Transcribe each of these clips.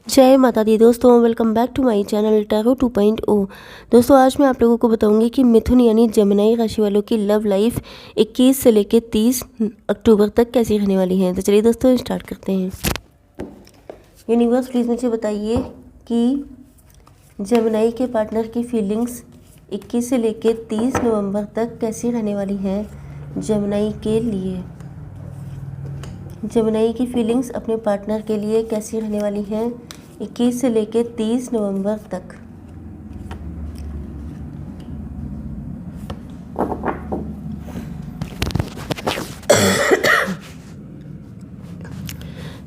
जय माता दी दोस्तों, welcome back to my channel tarot 2.0। दोस्तों आज मैं आप लोगों को बताऊंगी कि मिथुन यानी जमनाई राशि वालों की लव लाइफ 21 से लेकर 30 अक्टूबर तक कैसी रहने वाली है। तो चलिए दोस्तों स्टार्ट करते हैं। यूनिवर्स प्लीज़ मुझे बताइए कि जमनाई के पार्टनर की फीलिंग्स 21 से लेकर 30 नवंबर तक कैसी रहने वाली हैं जमनाई के लिए। जमनाई की फीलिंग्स अपने पार्टनर के लिए कैसी रहने वाली हैं 21 से लेकर 30 नवंबर तक।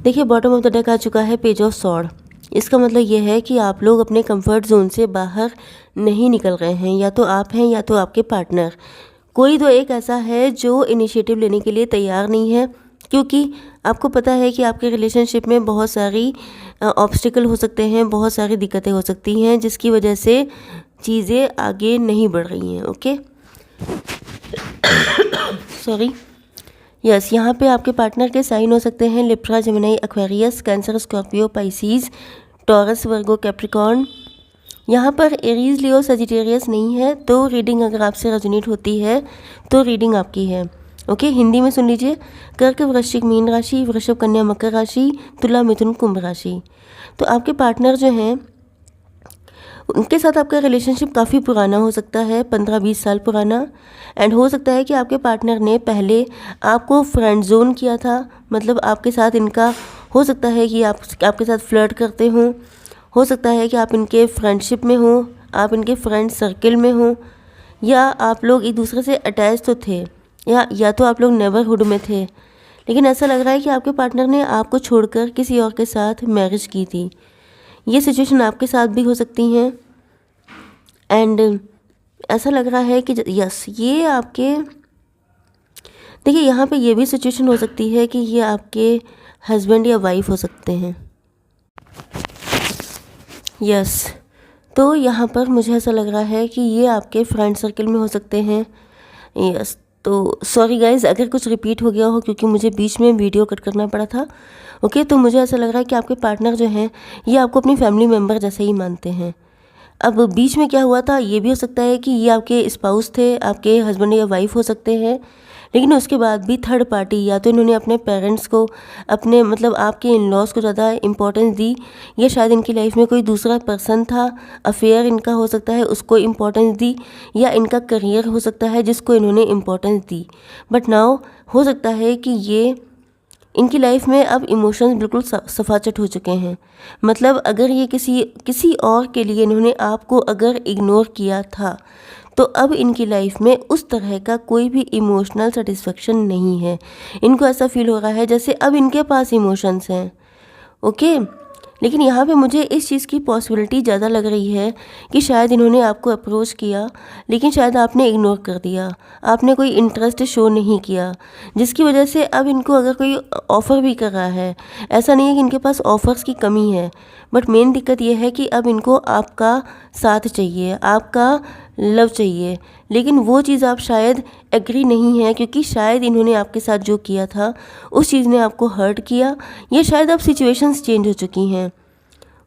देखिए बॉटम ऑफ द डेक आ चुका है पेज ऑफ सॉर्ड। इसका मतलब ये है कि आप लोग अपने कंफर्ट जोन से बाहर नहीं निकल रहे हैं, या तो आप हैं या तो आपके पार्टनर। कोई तो एक ऐसा है जो इनिशिएटिव लेने के लिए तैयार नहीं है, क्योंकि आपको पता है कि आपके रिलेशनशिप में बहुत सारी ऑब्स्टिकल हो सकते हैं, बहुत सारी दिक्कतें हो सकती हैं, जिसकी वजह से चीज़ें आगे नहीं बढ़ रही हैं। ओके सॉरी यस यहाँ पे आपके पार्टनर के साइन हो सकते हैं Libra, Gemini, Aquarius, Cancer, Scorpio, Pisces, Taurus, Virgo, Capricorn. यहाँ पर एरीज, लियो, सजिटेरियस नहीं है। तो रीडिंग अगर आपसे रेजोनेट होती है तो रीडिंग आपकी है। ओके हिंदी में सुन लीजिए। कर्क, वृश्चिक, मीन राशि, वृषभ, कन्या, मकर राशि, तुला, मिथुन, कुंभ राशि। तो आपके पार्टनर जो हैं उनके साथ आपका रिलेशनशिप काफ़ी पुराना हो सकता है, 15-20 साल पुराना। एंड हो सकता है कि आपके पार्टनर ने पहले आपको फ्रेंड जोन किया था, मतलब आपके साथ इनका हो सकता है कि आपके साथ फ्लर्ट करते हों, हो सकता है कि आप इनके फ्रेंडशिप में हों, आप इनके फ्रेंड सर्कल में हों, या आप लोग एक दूसरे से अटैच तो थे, या तो आप लोग नेबरहुड में थे। लेकिन ऐसा लग रहा है कि आपके पार्टनर ने आपको छोड़कर किसी और के साथ मैरिज की थी। ये सिचुएशन आपके साथ भी हो सकती हैं। एंड ऐसा लग रहा है कि यस ये आपके, देखिए यहाँ पे ये भी सिचुएशन हो सकती है कि ये आपके हस्बैंड या वाइफ हो सकते हैं। यस तो यहाँ पर मुझे ऐसा लग रहा है कि ये आपके फ्रेंड सर्कल में हो सकते हैं। यस तो सॉरी गाइज अगर कुछ रिपीट हो गया हो, क्योंकि मुझे बीच में वीडियो कट करना पड़ा था। ओके तो मुझे ऐसा लग रहा है कि आपके पार्टनर जो हैं ये आपको अपनी फैमिली मेम्बर जैसे ही मानते हैं। अब बीच में क्या हुआ था, ये भी हो सकता है कि ये आपके स्पाउस थे, आपके हस्बैंड या वाइफ हो सकते हैं। लेकिन उसके बाद भी थर्ड पार्टी, या तो इन्होंने अपने पेरेंट्स को, अपने मतलब आपके इन लॉज को ज़्यादा इम्पोर्टेंस दी, या शायद इनकी लाइफ में कोई दूसरा पर्सन था, अफेयर इनका हो सकता है, उसको इम्पोर्टेंस दी, या इनका करियर हो सकता है जिसको इन्होंने इम्पोर्टेंस दी। बट नाउ हो सकता है कि ये इनकी लाइफ में अब इमोशंस बिल्कुल सफाचट हो चुके हैं। मतलब अगर ये किसी और के लिए इन्होंने आपको अगर इग्नोर किया था, तो अब इनकी लाइफ में उस तरह का कोई भी इमोशनल सेटिस्फेक्शन नहीं है। इनको ऐसा फील हो रहा है जैसे अब इनके पास इमोशंस हैं। ओके लेकिन यहाँ पे मुझे इस चीज़ की पॉसिबिलिटी ज़्यादा लग रही है कि शायद इन्होंने आपको अप्रोच किया, लेकिन शायद आपने इग्नोर कर दिया, आपने कोई इंटरेस्ट शो नहीं किया, जिसकी वजह से अब इनको अगर कोई ऑफ़र भी कर रहा है, ऐसा नहीं है कि इनके पास ऑफ़र्स की कमी है, बट मेन दिक्कत यह है कि अब इनको आपका साथ चाहिए, आपका लव चाहिए। लेकिन वो चीज़ आप शायद एग्री नहीं है, क्योंकि शायद इन्होंने आपके साथ जो किया था उस चीज़ ने आपको हर्ट किया, या शायद अब सिचुएशंस चेंज हो चुकी हैं।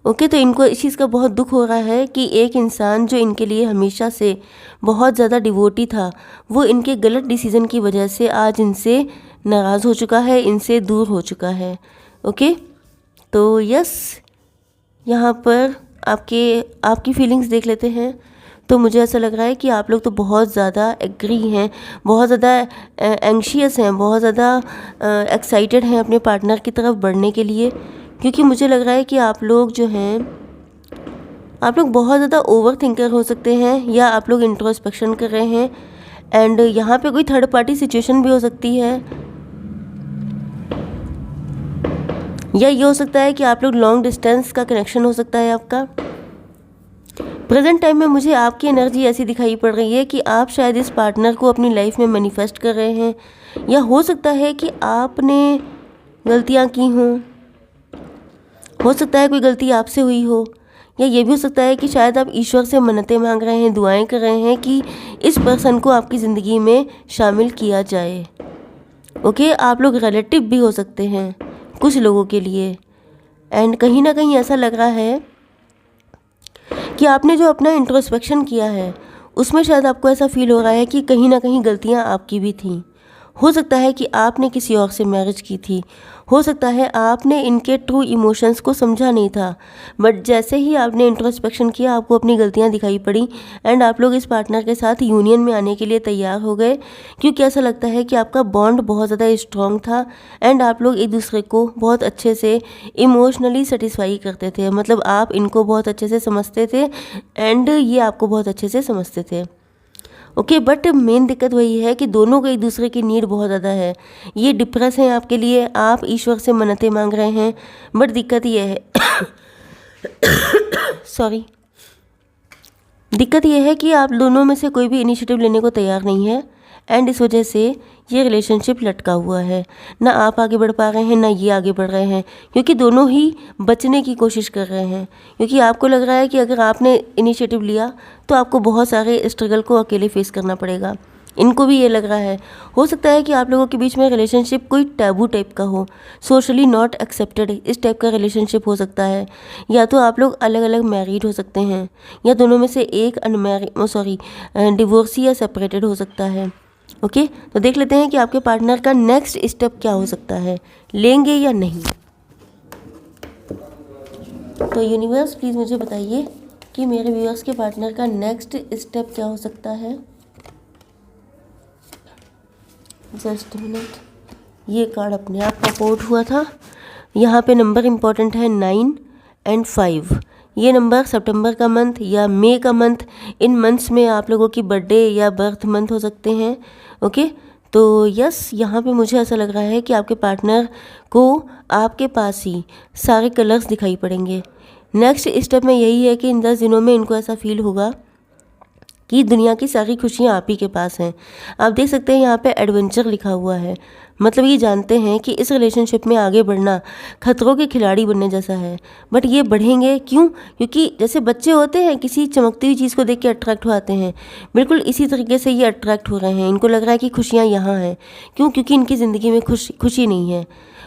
ओके तो इनको इस चीज़ का बहुत दुख हो रहा है कि एक इंसान जो इनके लिए हमेशा से बहुत ज़्यादा डिवोटी था, वो इनके गलत डिसीज़न की वजह से आज इनसे नाराज़ हो चुका है, इनसे दूर हो चुका है। ओके तो यस यहाँ पर आपकी फीलिंग्स देख लेते हैं। तो मुझे ऐसा लग रहा है कि आप लोग तो बहुत ज़्यादा एग्री हैं, बहुत ज़्यादा एंग्शियस हैं, बहुत ज़्यादा एक्साइटेड हैं अपने पार्टनर की तरफ बढ़ने के लिए, क्योंकि मुझे लग रहा है कि आप लोग जो हैं, आप लोग बहुत ज़्यादा ओवर थिंकर हो सकते हैं, या आप लोग इंट्रोस्पेक्शन कर रहे हैं। एंड यहाँ पे कोई थर्ड पार्टी सिचुएशन भी हो सकती है, या ये हो सकता है कि आप लोग लॉन्ग डिस्टेंस का कनेक्शन हो सकता है आपका। प्रेजेंट टाइम में मुझे आपकी एनर्जी ऐसी दिखाई पड़ रही है कि आप शायद इस पार्टनर को अपनी लाइफ में मैनिफेस्ट कर रहे हैं, या हो सकता है कि आपने गलतियां की हों, हो सकता है कोई गलती आपसे हुई हो, या ये भी हो सकता है कि शायद आप ईश्वर से मन्नतें मांग रहे हैं, दुआएं कर रहे हैं कि इस पर्सन को आपकी ज़िंदगी में शामिल किया जाए। ओके आप लोग रिलेटिव भी हो सकते हैं कुछ लोगों के लिए। एंड कहीं ना कहीं ऐसा लग रहा है कि आपने जो अपना इंट्रोस्पेक्शन किया है उसमें शायद आपको ऐसा फील हो रहा है कि कहीं ना कहीं गलतियां आपकी भी थीं। हो सकता है कि आपने किसी और से मैरिज की थी, हो सकता है आपने इनके ट्रू इमोशंस को समझा नहीं था, बट जैसे ही आपने इंट्रोस्पेक्शन किया आपको अपनी गलतियां दिखाई पड़ी एंड आप लोग इस पार्टनर के साथ यूनियन में आने के लिए तैयार हो गए, क्योंकि ऐसा लगता है कि आपका बॉन्ड बहुत ज़्यादा स्ट्रॉन्ग था एंड आप लोग एक दूसरे को बहुत अच्छे से इमोशनली सेटिस्फाई करते थे। मतलब आप इनको बहुत अच्छे से समझते थे एंड ये आपको बहुत अच्छे से समझते थे। ओके, बट मेन दिक्कत वही है कि दोनों को एक दूसरे की नीड बहुत ज़्यादा है। ये डिप्रेस हैं आपके लिए, आप ईश्वर से मन्नतें मांग रहे हैं, बट दिक्कत ये है सॉरी, दिक्कत ये है कि आप दोनों में से कोई भी इनिशिएटिव लेने को तैयार नहीं है एंड इस वजह से ये रिलेशनशिप लटका हुआ है। ना आप आगे बढ़ पा रहे हैं ना ये आगे बढ़ रहे हैं, क्योंकि दोनों ही बचने की कोशिश कर रहे हैं। क्योंकि आपको लग रहा है कि अगर आपने इनिशिएटिव लिया तो आपको बहुत सारे स्ट्रगल को अकेले फेस करना पड़ेगा। इनको भी ये लग रहा है। हो सकता है कि आप लोगों के बीच में रिलेशनशिप कोई टैबू टाइप का हो, सोशली नॉट एक्सेप्टेड, इस टाइप का रिलेशनशिप हो सकता है। या तो आप लोग अलग अलग मैरिड हो सकते हैं, या दोनों में से एक डिवोर्सी या सेपरेटेड हो सकता है। ओके, तो देख लेते हैं कि आपके पार्टनर का नेक्स्ट स्टेप क्या हो सकता है, लेंगे या नहीं। तो यूनिवर्स प्लीज़ मुझे बताइए कि मेरे व्यूअर्स के पार्टनर का नेक्स्ट स्टेप क्या हो सकता है। जस्ट मिनट, ये कार्ड अपने आप पॉप हुआ था। यहाँ पे नंबर इम्पॉर्टेंट है 9 एंड 5। ये नंबर सितंबर का मंथ या मई का मंथ, इन मंथ्स में आप लोगों की बर्थडे या बर्थ मंथ हो सकते हैं। ओके, तो यस, यहाँ पे मुझे ऐसा लग रहा है कि आपके पार्टनर को आपके पास ही सारे कलर्स दिखाई पड़ेंगे। नेक्स्ट स्टेप में यही है कि इन 10 दिनों में इनको ऐसा फील होगा कि दुनिया की सारी खुशियाँ आप ही के पास हैं। आप देख सकते हैं यहाँ पे एडवेंचर लिखा हुआ है, मतलब ये जानते हैं कि इस रिलेशनशिप में आगे बढ़ना खतरों के खिलाड़ी बनने जैसा है। बट ये बढ़ेंगे क्यों? क्योंकि जैसे बच्चे होते हैं किसी चमकती हुई चीज़ को देख के अट्रैक्ट होते हैं, बिल्कुल इसी तरीके से ये अट्रैक्ट हो रहे हैं। इनको लग रहा है कि खुशियाँ यहाँ हैं। क्यों? क्योंकि इनकी ज़िंदगी में खुशी नहीं है।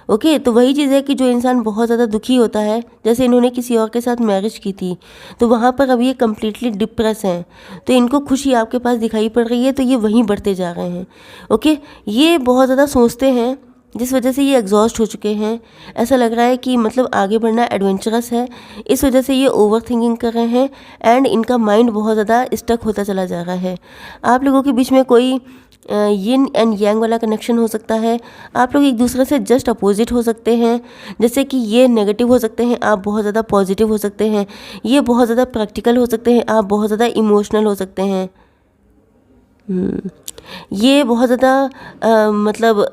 ओके, तो वही चीज़ है कि जो इंसान बहुत ज़्यादा दुखी होता है, जैसे इन्होंने किसी और के साथ मैरिज की थी, तो वहाँ पर अब ये कम्प्लीटली डिप्रेस हैं, तो इनको खुशी आपके पास दिखाई पड़ रही है, तो ये वहीं बढ़ते जा रहे हैं। ओके, ये बहुत ज़्यादा सोचते हैं जिस वजह से ये एग्जॉस्ट हो चुके हैं। ऐसा लग रहा है कि मतलब आगे बढ़ना एडवेंचरस है, इस वजह से ये ओवर थिंकिंग कर रहे हैं एंड इनका माइंड बहुत ज़्यादा स्टक होता चला जा रहा है। आप लोगों के बीच में कोई यिन एंड यांग वाला कनेक्शन हो सकता है। आप लोग एक दूसरे से जस्ट अपोजिट हो सकते हैं, जैसे कि ये नेगेटिव हो सकते हैं, आप बहुत ज़्यादा पॉजिटिव हो सकते हैं। ये बहुत ज़्यादा प्रैक्टिकल हो सकते हैं, आप बहुत ज़्यादा इमोशनल हो सकते हैं। ये बहुत ज़्यादा मतलब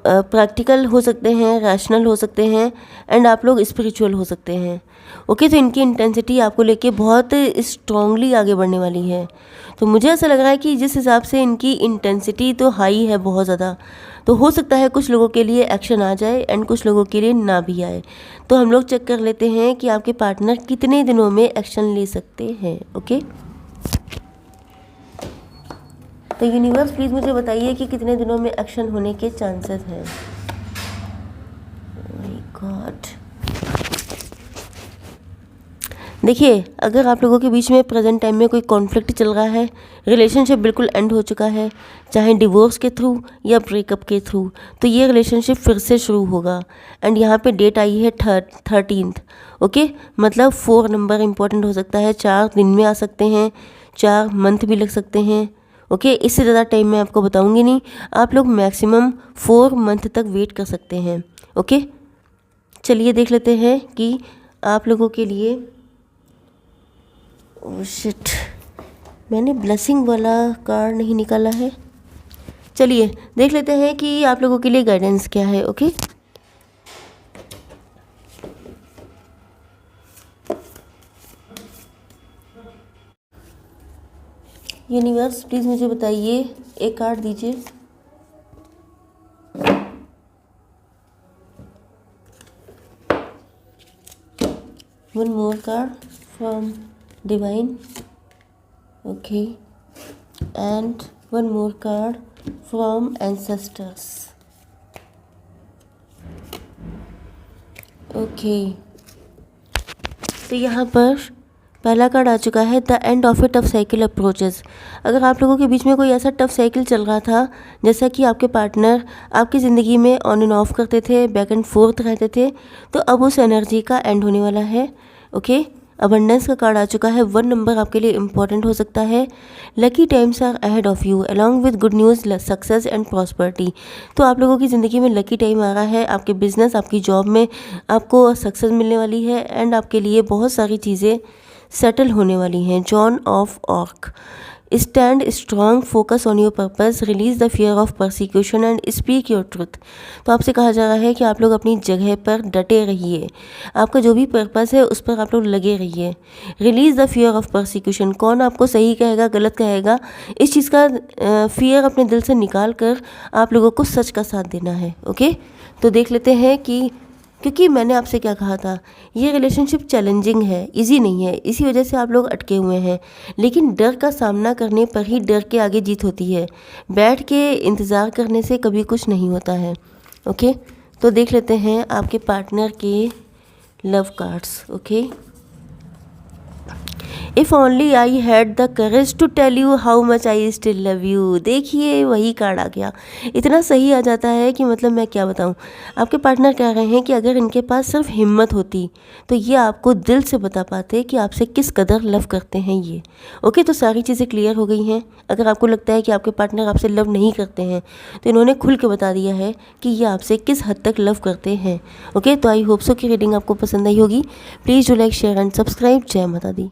प्रैक्टिकल हो सकते हैं, रैशनल हो सकते हैं एंड आप लोग स्पिरिचुअल हो सकते हैं। ओके, तो इनकी इंटेंसिटी आपको लेके बहुत स्ट्रांगली आगे बढ़ने वाली है। तो मुझे ऐसा लग रहा है कि जिस हिसाब से इनकी इंटेंसिटी तो हाई है बहुत ज़्यादा, तो हो सकता है कुछ लोगों के लिए एक्शन आ जाए एंड कुछ लोगों के लिए ना भी आए। तो हम लोग चेक कर लेते हैं कि आपके पार्टनर कितने दिनों में एक्शन ले सकते हैं। ओके, तो यूनिवर्स प्लीज़ मुझे बताइए कि कितने दिनों में एक्शन होने के चांसेस हैं। माय गॉड, देखिए, अगर आप लोगों के बीच में प्रेजेंट टाइम में कोई कॉन्फ्लिक्ट चल रहा है, रिलेशनशिप बिल्कुल एंड हो चुका है, चाहे डिवोर्स के थ्रू या ब्रेकअप के थ्रू, तो ये रिलेशनशिप फिर से शुरू होगा। एंड यहाँ पे डेट आई है 13th। ओके, मतलब 4 नंबर इम्पोर्टेंट हो सकता है, 4 दिन में आ सकते हैं, 4 मंथ भी लग सकते हैं। ओके, इससे ज़्यादा टाइम मैं आपको बताऊंगी नहीं, आप लोग मैक्सिमम 4 मंथ तक वेट कर सकते हैं। ओके, चलिए देख लेते हैं कि आप लोगों के लिए, ओह शिट, मैंने ब्लेसिंग वाला कार्ड नहीं निकाला है। चलिए देख लेते हैं कि आप लोगों के लिए गाइडेंस क्या है। ओके, यूनिवर्स प्लीज़ मुझे बताइए, एक कार्ड दीजिए। One more card from divine. Okay, and one more card from ancestors. Okay, तो यहाँ पर पहला कार्ड आ चुका है, the end of A tough cycle approaches. अगर आप लोगों के बीच में कोई ऐसा टफ साइकिल चल रहा था, जैसा कि आपके पार्टनर आपकी ज़िंदगी में ऑन एंड ऑफ करते थे, बैक एंड फोर्थ रहते थे, तो अब उस एनर्जी का एंड होने वाला है। ओके, अबंडेंस का कार्ड आ चुका है, 1 नंबर आपके लिए इंपॉर्टेंट हो सकता है। Lucky times are ahead of you along with good news, success and prosperity. तो आप लोगों की ज़िंदगी में लकी टाइम आ रहा है, आपके बिजनेस, आपकी जॉब में आपको सक्सेस मिलने वाली है एंड आपके लिए बहुत सारी चीज़ें सेटल होने वाली हैं। John of arc, stand strong, focus on your purpose, release the fear of persecution and speak your truth. तो आपसे कहा जा रहा है कि आप लोग अपनी जगह पर डटे रहिए, आपका जो भी पर्पस है उस पर आप लोग लगे रहिए। Release the fear of persecution, कौन आपको सही कहेगा गलत कहेगा, इस चीज़ का फियर अपने दिल से निकाल कर आप लोगों को सच का साथ देना है। ओके, तो देख लेते हैं कि, क्योंकि मैंने आपसे क्या कहा था, ये रिलेशनशिप चैलेंजिंग है, इजी नहीं है, इसी वजह से आप लोग अटके हुए हैं। लेकिन डर का सामना करने पर ही डर के आगे जीत होती है, बैठ के इंतज़ार करने से कभी कुछ नहीं होता है। ओके, तो देख लेते हैं आपके पार्टनर के love cards. Okay, if only I had the courage to tell you how much I still love you. देखिए वही कार्ड आ गया, इतना सही आ जाता है कि मतलब मैं क्या बताऊँ। आपके पार्टनर कह रहे हैं कि अगर इनके पास सिर्फ हिम्मत होती तो ये आपको दिल से बता पाते कि आपसे किस कदर लव करते हैं ये। ओके, तो सारी चीज़ें क्लियर हो गई हैं। अगर आपको लगता है कि आपके पार्टनर आपसे लव नहीं करते हैं तो इन्होंने खुल के बता दिया है कि ये आपसे किस हद तक लव करते हैं। ओके, तो आई होप सो कि रीडिंग आपको पसंद आई होगी। Please do like, share and subscribe. जय माता दी।